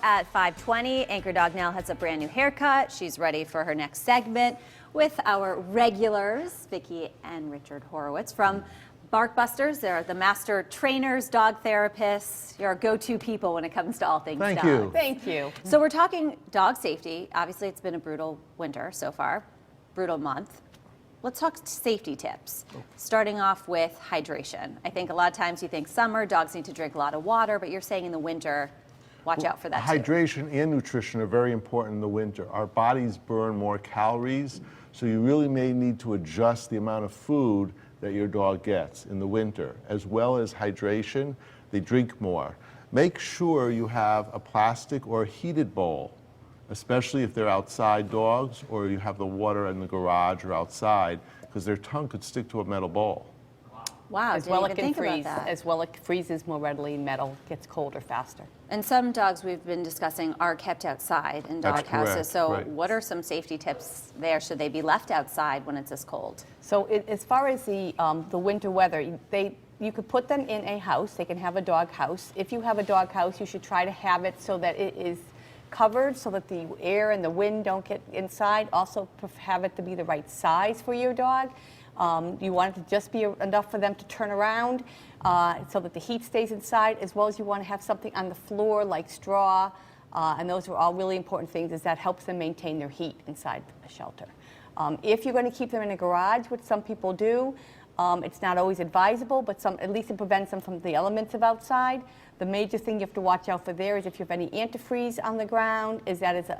at 5:20. Anchor Dog Nell has a brand new haircut. She's ready for her next segment with our regulars, Vicki and Richard Horowitz from Barkbusters. They're the master trainers, dog therapists. You're our go-to people when it comes to all things Thank dog. you. Thank you. So we're talking dog safety. Obviously, it's been a brutal winter so far, brutal month. Let's talk safety tips, starting off with hydration. I think a lot of times you think summer, dogs need to drink a lot of water, but you're saying in the winter, watch out for that too. Hydration and nutrition are very important in the winter. Our bodies burn more calories, so you really may need to adjust the amount of food that your dog gets in the winter, as well as hydration. They drink more. Make sure you have a plastic or a heated bowl, especially if they're outside dogs or you have the water in the garage or outside, because their tongue could stick to a metal bowl. Wow, As didn't well, even it can think about freeze. that. As well, it freezes more readily in metal, gets colder faster. And some dogs we've been discussing are kept outside in dog That's houses. correct, So right. what are some safety tips there? Should they be left outside when it's this cold? So as far as the winter weather, you could put them in a house. They can have a dog house. If you have a dog house, you should try to have it so that it is covered so that the air and the wind don't get inside. Also have it to be the right size for your dog. You want it to just be enough for them to turn around so that the heat stays inside, as well as you want to have something on the floor like straw, and those are all really important things, as that helps them maintain their heat inside the shelter. If you're going to keep them in a garage, which some people do, it's not always advisable, but at least it prevents them from the elements of outside. The major thing you have to watch out for there is if you have any antifreeze on the ground, is that it's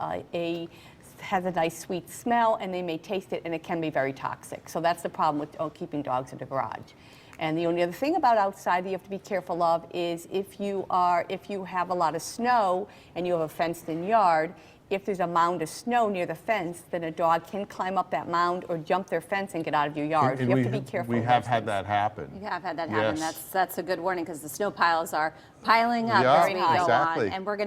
has a nice sweet smell, and they may taste it, and it can be very toxic. So that's the problem with keeping dogs in the garage. And the only other thing about outside that you have to be careful of is if you have a lot of snow and you have a fenced-in yard, if there's a mound of snow near the fence, then a dog can climb up that mound or jump their fence and get out of your yard. So you have to be careful. We of have those had things. that happen. You have had that happen. Yes. That's a good warning because the snow piles are piling up Yeah, as we go exactly. on. And we're going to